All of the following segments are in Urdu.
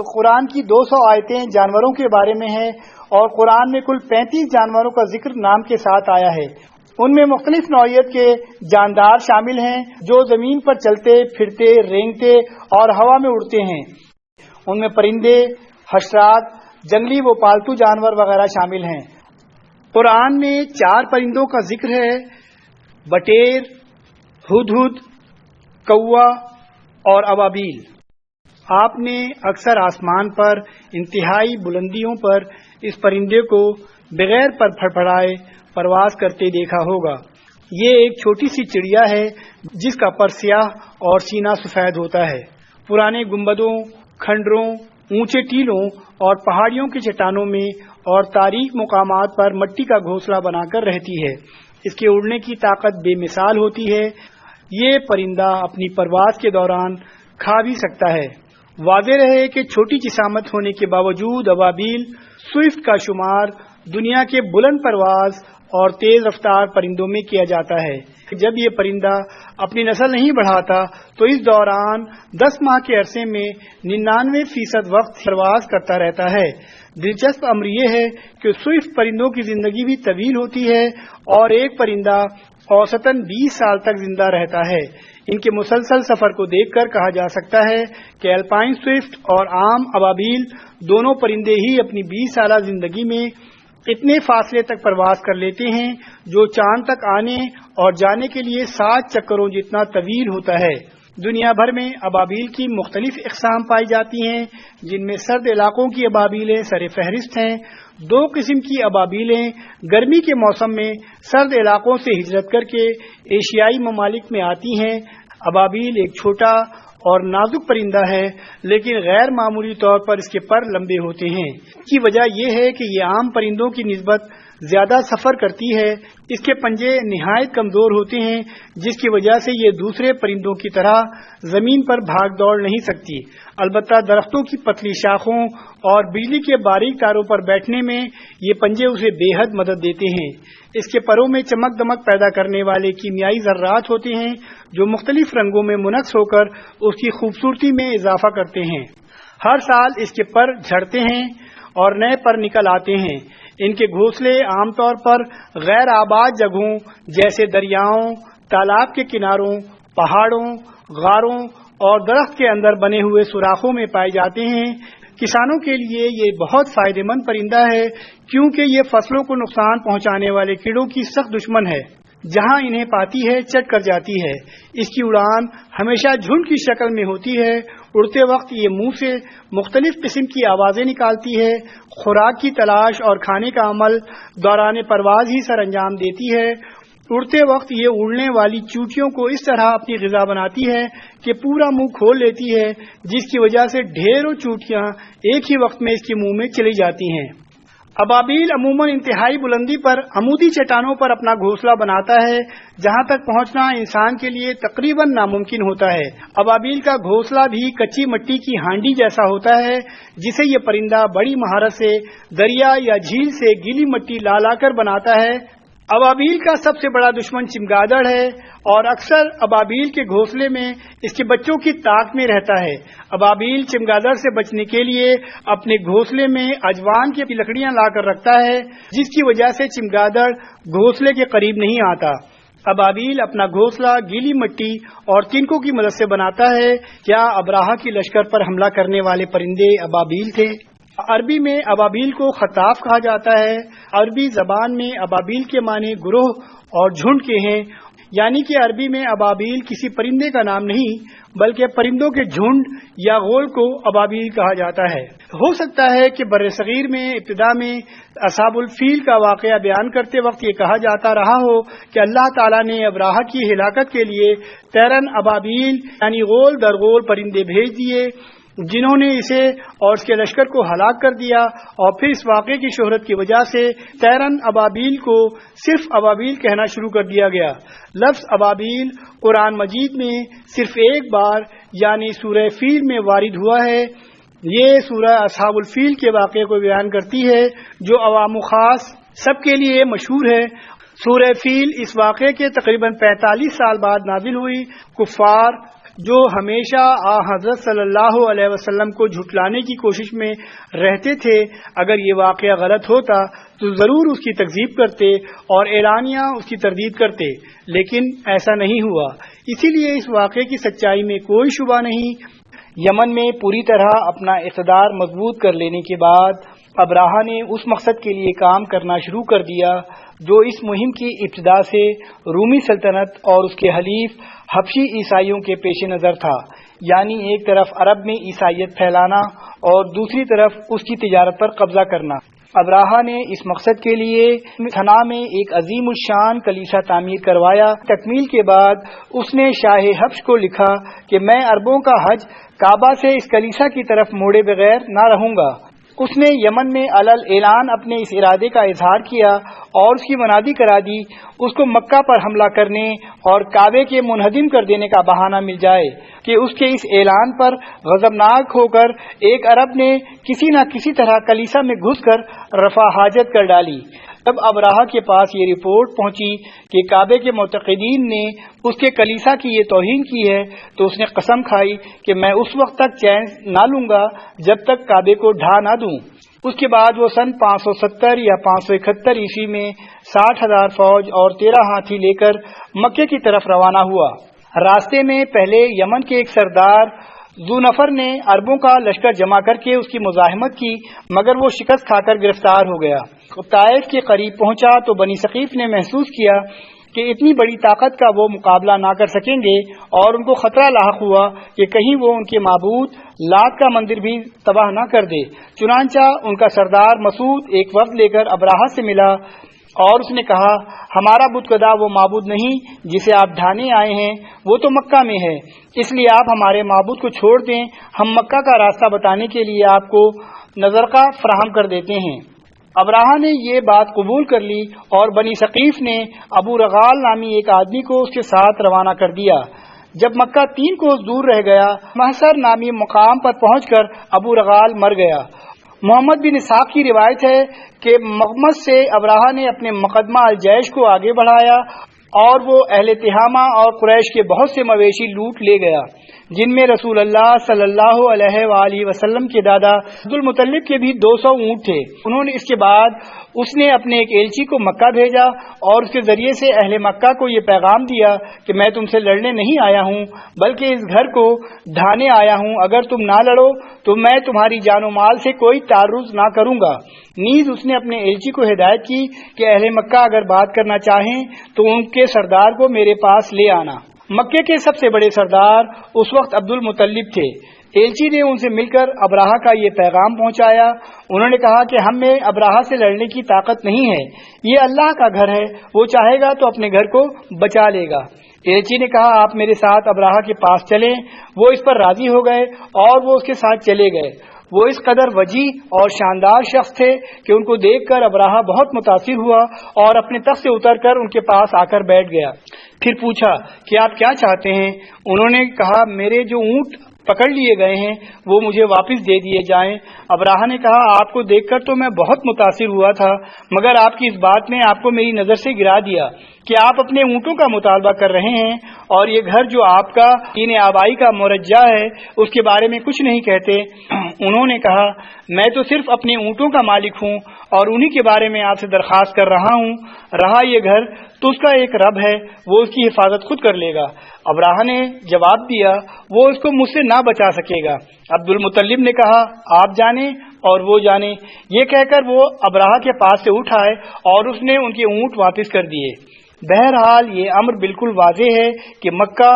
قرآن کی 200 آیتیں جانوروں کے بارے میں ہیں اور قرآن میں کل 35 جانوروں کا ذکر نام کے ساتھ آیا ہے۔ ان میں مختلف نوعیت کے جاندار شامل ہیں جو زمین پر چلتے پھرتے رینگتے اور ہوا میں اڑتے ہیں۔ ان میں پرندے، حشرات، جنگلی و پالتو جانور وغیرہ شامل ہیں۔ قرآن میں 4 پرندوں کا ذکر ہے: بٹیر، ہدہد، کوا اور ابابیل۔ آپ نے اکثر آسمان پر انتہائی بلندیوں پر اس پرندے کو بغیر پر پھڑپڑائے پرواز کرتے دیکھا ہوگا۔ یہ ایک چھوٹی سی چڑیا ہے جس کا پر سیاہ اور سینہ سفید ہوتا ہے۔ پرانے گنبدوں، کھنڈروں، اونچے ٹیلوں اور پہاڑیوں کی چٹانوں میں اور تاریک مقامات پر مٹی کا گھونسلہ بنا کر رہتی ہے۔ اس کے اڑنے کی طاقت بے مثال ہوتی ہے۔ یہ پرندہ اپنی پرواز کے دوران کھا بھی سکتا ہے۔ واضح رہے کہ چھوٹی جسامت ہونے کے باوجود ابابیل سوئفٹ کا شمار دنیا کے بلند پرواز اور تیز رفتار پرندوں میں کیا جاتا ہے۔ جب یہ پرندہ اپنی نسل نہیں بڑھاتا تو اس دوران 10 ماہ کے عرصے میں 99% وقت پرواز کرتا رہتا ہے۔ دلچسپ امر یہ ہے کہ سوئفٹ پرندوں کی زندگی بھی طویل ہوتی ہے اور ایک پرندہ اوسطاً 20 سال تک زندہ رہتا ہے۔ ان کے مسلسل سفر کو دیکھ کر کہا جا سکتا ہے کہ الپائن سوئفٹ اور عام ابابیل دونوں پرندے ہی اپنی 20 سالہ زندگی میں اتنے فاصلے تک پرواز کر لیتے ہیں جو چاند تک آنے اور جانے کے لیے 7 چکروں جتنا طویل ہوتا ہے۔ دنیا بھر میں ابابیل کی مختلف اقسام پائی جاتی ہیں جن میں سرد علاقوں کی ابابیلیں سر فہرست ہیں۔ 2 قسم کی ابابیلیں گرمی کے موسم میں سرد علاقوں سے ہجرت کر کے ایشیائی ممالک میں آتی ہیں۔ ابابیل ایک چھوٹا اور نازک پرندہ ہے لیکن غیر معمولی طور پر اس کے پر لمبے ہوتے ہیں۔ اس کی وجہ یہ ہے کہ یہ عام پرندوں کی نسبت زیادہ سفر کرتی ہے۔ اس کے پنجے نہایت کمزور ہوتے ہیں جس کی وجہ سے یہ دوسرے پرندوں کی طرح زمین پر بھاگ دوڑ نہیں سکتی۔ البتہ درختوں کی پتلی شاخوں اور بجلی کے باریک تاروں پر بیٹھنے میں یہ پنجے اسے بے حد مدد دیتے ہیں۔ اس کے پروں میں چمک دمک پیدا کرنے والے کیمیائی ذرات ہوتے ہیں جو مختلف رنگوں میں منعکس ہو کر اس کی خوبصورتی میں اضافہ کرتے ہیں۔ ہر سال اس کے پر جھڑتے ہیں اور نئے پر نکل آتے ہیں۔ ان کے گھونسلے عام طور پر غیر آباد جگہوں جیسے دریاؤں، تالاب کے کناروں، پہاڑوں، غاروں اور درخت کے اندر بنے ہوئے سوراخوں میں پائے جاتے ہیں۔ کسانوں کے لیے یہ بہت فائدہ مند پرندہ ہے کیونکہ یہ فصلوں کو نقصان پہنچانے والے کیڑوں کی سخت دشمن ہے۔ جہاں انہیں پاتی ہے چٹ کر جاتی ہے۔ اس کی اڑان ہمیشہ جھنڈ کی شکل میں ہوتی ہے۔ اڑتے وقت یہ منہ سے مختلف قسم کی آوازیں نکالتی ہے۔ خوراک کی تلاش اور کھانے کا عمل دوران پرواز ہی سر انجام دیتی ہے۔ اڑتے وقت یہ اڑنے والی چوٹیوں کو اس طرح اپنی غذا بناتی ہے کہ پورا منہ کھول لیتی ہے جس کی وجہ سے ڈھیروں چوٹیاں ایک ہی وقت میں اس کے منہ میں چلی جاتی ہیں۔ ابابیل عموماً انتہائی بلندی پر عمودی چٹانوں پر اپنا گھونسلہ بناتا ہے جہاں تک پہنچنا انسان کے لیے تقریباً ناممکن ہوتا ہے۔ ابابیل کا گھونسلہ بھی کچی مٹی کی ہانڈی جیسا ہوتا ہے جسے یہ پرندہ بڑی مہارت سے دریا یا جھیل سے گیلی مٹی لا لا کر بناتا ہے۔ ابابیل کا سب سے بڑا دشمن چمگادڑ ہے اور اکثر ابابیل کے گھونسلے میں اس کے بچوں کی طاق میں رہتا ہے۔ ابابیل چمگادڑ سے بچنے کے لیے اپنے گھونسلے میں اجوان کی لکڑیاں لا کر رکھتا ہے جس کی وجہ سے چمگادڑ گھونسلے کے قریب نہیں آتا۔ ابابیل اپنا گھونسلہ گیلی مٹی اور تنکوں کی مدد سے بناتا ہے۔ کیا ابراہا کی لشکر پر حملہ کرنے والے پرندے ابابیل تھے؟ عربی میں ابابیل کو خطاف کہا جاتا ہے۔ عربی زبان میں ابابیل کے معنی گروہ اور جھنڈ کے ہیں، یعنی کہ عربی میں ابابیل کسی پرندے کا نام نہیں بلکہ پرندوں کے جھنڈ یا غول کو ابابیل کہا جاتا ہے۔ ہو سکتا ہے کہ بر صغیر میں ابتدا میں اصحاب الفیل کا واقعہ بیان کرتے وقت یہ کہا جاتا رہا ہو کہ اللہ تعالیٰ نے ابراہا کی ہلاکت کے لیے تیرن ابابیل یعنی غول در غول پرندے بھیج دیے جنہوں نے اسے اور اس کے لشکر کو ہلاک کر دیا، اور پھر اس واقعے کی شہرت کی وجہ سے تیرن ابابیل کو صرف ابابیل کہنا شروع کر دیا گیا۔ لفظ ابابیل قرآن مجید میں صرف ایک بار یعنی سورہ فیل میں وارد ہوا ہے۔ یہ سورہ اصحاب الفیل کے واقعے کو بیان کرتی ہے جو عوام و خاص سب کے لیے مشہور ہے۔ سورہ فیل اس واقعے کے تقریباً 45 سال بعد نازل ہوئی۔ کفار جو ہمیشہ حضرت صلی اللہ علیہ وسلم کو جھٹلانے کی کوشش میں رہتے تھے، اگر یہ واقعہ غلط ہوتا تو ضرور اس کی تکذیب کرتے اور اعلانیہ اس کی تردید کرتے، لیکن ایسا نہیں ہوا۔ اسی لیے اس واقعے کی سچائی میں کوئی شبہ نہیں۔ یمن میں پوری طرح اپنا اقتدار مضبوط کر لینے کے بعد ابراہہ نے اس مقصد کے لیے کام کرنا شروع کر دیا جو اس مہم کی ابتدا سے رومی سلطنت اور اس کے حلیف حبشی عیسائیوں کے پیش نظر تھا، یعنی ایک طرف عرب میں عیسائیت پھیلانا اور دوسری طرف اس کی تجارت پر قبضہ کرنا۔ ابراہہ نے اس مقصد کے لیے تھنا میں ایک عظیم الشان کلیسا تعمیر کروایا۔ تکمیل کے بعد اس نے شاہ حبش کو لکھا کہ میں عربوں کا حج کعبہ سے اس کلیسا کی طرف موڑے بغیر نہ رہوں گا۔ اس نے یمن میں علل اعلان اپنے اس ارادے کا اظہار کیا اور اس کی منادی کرا دی اس کو مکہ پر حملہ کرنے اور کعبے کے منہدم کر دینے کا بہانہ مل جائے کہ اس کے اس اعلان پر غضبناک ہو کر ایک عرب نے کسی نہ کسی طرح کلیسا میں گھس کر رفع حاجت کر ڈالی۔ جب ابراہہ کے پاس یہ رپورٹ پہنچی کہ کعبے کے معتقدین نے اس کے کلیسا کی یہ توہین کی ہے تو اس نے قسم کھائی کہ میں اس وقت تک چین نہ لوں گا جب تک کعبے کو ڈھا نہ دوں۔ اس کے بعد وہ سن 570 یا 571 عیسوی میں 60,000 فوج اور 13 ہاتھی لے کر مکے کی طرف روانہ ہوا۔ راستے میں پہلے یمن کے ایک سردار ذو نفر نے عربوں کا لشکر جمع کر کے اس کی مزاحمت کی، مگر وہ شکست کھا کر گرفتار ہو گیا۔ طائف کے قریب پہنچا تو بنی ثقیف نے محسوس کیا کہ اتنی بڑی طاقت کا وہ مقابلہ نہ کر سکیں گے اور ان کو خطرہ لاحق ہوا کہ کہیں وہ ان کے معبود لات کا مندر بھی تباہ نہ کر دے۔ چنانچہ ان کا سردار مسعود ایک وفد لے کر ابراہہ سے ملا اور اس نے کہا ہمارا بت خدا وہ معبود نہیں جسے آپ ڈھانے آئے ہیں، وہ تو مکہ میں ہے، اس لیے آپ ہمارے معبود کو چھوڑ دیں، ہم مکہ کا راستہ بتانے کے لیے آپ کو نظرقہ فراہم کر دیتے ہیں۔ ابراہہ نے یہ بات قبول کر لی اور بنی ثقیف نے ابو رغال نامی ایک آدمی کو اس کے ساتھ روانہ کر دیا۔ جب مکہ 3 کوس دور رہ گیا، محصر نامی مقام پر پہنچ کر ابو رغال مر گیا۔ محمد بن اسحاق کی روایت ہے کہ مغمس سے ابراہہ نے اپنے مقدمہ الجیش کو آگے بڑھایا اور وہ اہل تہامہ اور قریش کے بہت سے مویشی لوٹ لے گیا، جن میں رسول اللہ صلی اللہ علیہ وآلہ وسلم کے دادا عبد المطلب کے بھی 200 اونٹ تھے۔ انہوں نے اس کے بعد اس نے اپنے ایک ایلچی کو مکہ بھیجا اور اس کے ذریعے سے اہل مکہ کو یہ پیغام دیا کہ میں تم سے لڑنے نہیں آیا ہوں بلکہ اس گھر کو ڈھانے آیا ہوں، اگر تم نہ لڑو تو میں تمہاری جان و مال سے کوئی تعرض نہ کروں گا۔ نیز اس نے اپنے ایلچی کو ہدایت کی کہ اہل مکہ اگر بات کرنا چاہیں تو ان کے سردار کو میرے پاس لے آنا۔ مکے کے سب سے بڑے سردار اس وقت عبد المطلب تھے۔ ایلچی نے ان سے مل کر ابراہہ کا یہ پیغام پہنچایا۔ انہوں نے کہا کہ ہم میں ابراہہ سے لڑنے کی طاقت نہیں ہے، یہ اللہ کا گھر ہے، وہ چاہے گا تو اپنے گھر کو بچا لے گا۔ ایلچی نے کہا آپ میرے ساتھ ابراہہ کے پاس چلیں۔ وہ اس پر راضی ہو گئے اور وہ اس کے ساتھ چلے گئے۔ وہ اس قدر وجیح اور شاندار شخص تھے کہ ان کو دیکھ کر ابراہہ بہت متاثر ہوا اور اپنے تخت سے اتر کر ان کے پاس آ کر بیٹھ گیا۔ پھر پوچھا کہ آپ کیا چاہتے ہیں؟ انہوں نے کہا میرے جو اونٹ پکڑ لیے گئے ہیں وہ مجھے واپس دے دیے جائیں۔ ابراہہ نے کہا آپ کو دیکھ کر تو میں بہت متاثر ہوا تھا، مگر آپ کی اس بات نے آپ کو میری نظر سے گرا دیا کہ آپ اپنے اونٹوں کا مطالبہ کر رہے ہیں اور یہ گھر جو آپ کا دین آبائی کا مرجع ہے اس کے بارے میں کچھ نہیں کہتے۔ انہوں نے کہا میں تو صرف اپنے اونٹوں کا مالک ہوں اور انہی کے بارے میں آپ سے درخواست کر رہا ہوں، رہا یہ گھر تو اس کا ایک رب ہے، وہ اس کی حفاظت خود کر لے گا۔ ابراہہ نے جواب دیا وہ اس کو مجھ سے نہ بچا سکے گا۔ عبد المطلب نے کہا آپ جانیں اور وہ جانے۔ یہ کہہ کر وہ ابراہہ کے پاس سے اٹھائے اور اس نے ان کے اونٹ واپس کر دیے۔ بہرحال یہ امر بالکل واضح ہے کہ مکہ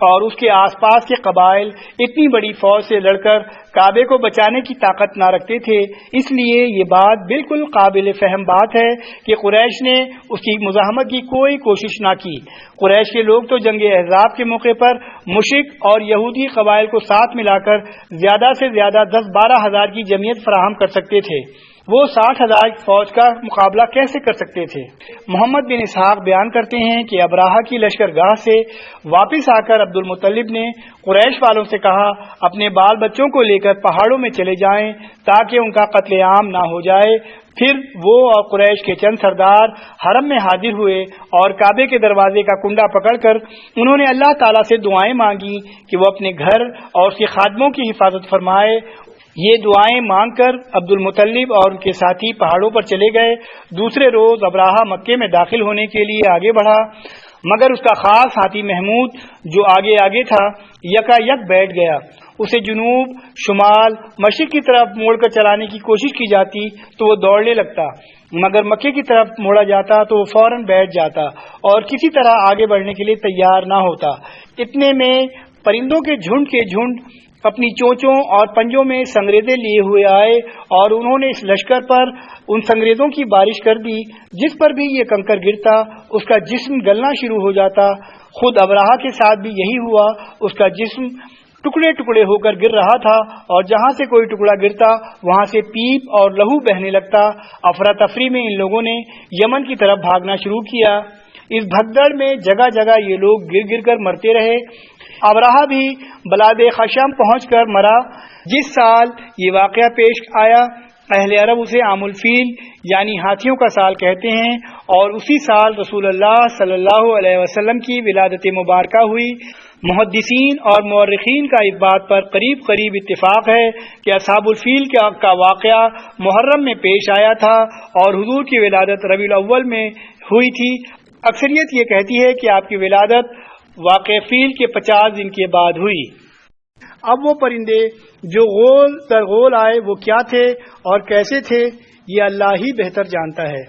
اور اس کے آس پاس کے قبائل اتنی بڑی فوج سے لڑ کر کعبے کو بچانے کی طاقت نہ رکھتے تھے، اس لیے یہ بات بالکل قابل فہم بات ہے کہ قریش نے اس کی مزاحمت کی کوئی کوشش نہ کی۔ قریش کے لوگ تو جنگ احزاب کے موقع پر مشرک اور یہودی قبائل کو ساتھ ملا کر زیادہ سے زیادہ 10-12 ہزار کی جمعیت فراہم کر سکتے تھے، وہ 60,000 فوج کا مقابلہ کیسے کر سکتے تھے؟ محمد بن اسحاق بیان کرتے ہیں کہ ابراہہ کی لشکر گاہ سے واپس آ کر عبد المطلب نے قریش والوں سے کہا اپنے بال بچوں کو لے کر پہاڑوں میں چلے جائیں تاکہ ان کا قتل عام نہ ہو جائے۔ پھر وہ اور قریش کے چند سردار حرم میں حاضر ہوئے اور کعبے کے دروازے کا کنڈا پکڑ کر انہوں نے اللہ تعالیٰ سے دعائیں مانگی کہ وہ اپنے گھر اور اس کے خادموں کی حفاظت فرمائے۔ یہ دعائیں مانگ کر عبد المطلب اور ان کے ساتھی پہاڑوں پر چلے گئے۔ دوسرے روز ابراہہ مکے میں داخل ہونے کے لیے آگے بڑھا، مگر اس کا خاص ہاتھی محمود جو آگے آگے تھا یکا یک بیٹھ گیا۔ اسے جنوب، شمال، مشرق کی طرف موڑ کر چلانے کی کوشش کی جاتی تو وہ دوڑنے لگتا، مگر مکے کی طرف موڑا جاتا تو وہ فوراً بیٹھ جاتا اور کسی طرح آگے بڑھنے کے لیے تیار نہ ہوتا۔ اتنے میں پرندوں کے جھنڈ اپنی چونچوں اور پنجوں میں سنگریزے لیے ہوئے آئے اور انہوں نے اس لشکر پر ان سنگریزوں کی بارش کر دی۔ جس پر بھی یہ کنکر گرتا اس کا جسم گلنا شروع ہو جاتا۔ خود ابراہہ کے ساتھ بھی یہی ہوا، اس کا جسم ٹکڑے ٹکڑے ہو کر گر رہا تھا اور جہاں سے کوئی ٹکڑا گرتا وہاں سے پیپ اور لہو بہنے لگتا۔ افراتفری میں ان لوگوں نے یمن کی طرف بھاگنا شروع کیا۔ اس بھگدڑ میں جگہ جگہ یہ لوگ گر گر کر مرتے رہے۔ ابراہہ بھی بلاد خشم پہنچ کر مرا۔ جس سال یہ واقعہ پیش آیا اہل عرب اسے عام الفیل یعنی ہاتھیوں کا سال کہتے ہیں، اور اسی سال رسول اللہ صلی اللہ علیہ وسلم کی ولادت مبارکہ ہوئی۔ محدثین اور مورخین کا اس بات پر قریب قریب اتفاق ہے کہ اصحاب الفیل کا واقعہ محرم میں پیش آیا تھا اور حضور کی ولادت ربیع الاول میں ہوئی تھی۔ اکثریت یہ کہتی ہے کہ آپ کی ولادت واقع فیل کے 50 دن کے بعد ہوئی۔ اب وہ پرندے جو غول در غول آئے وہ کیا تھے اور کیسے تھے یہ اللہ ہی بہتر جانتا ہے۔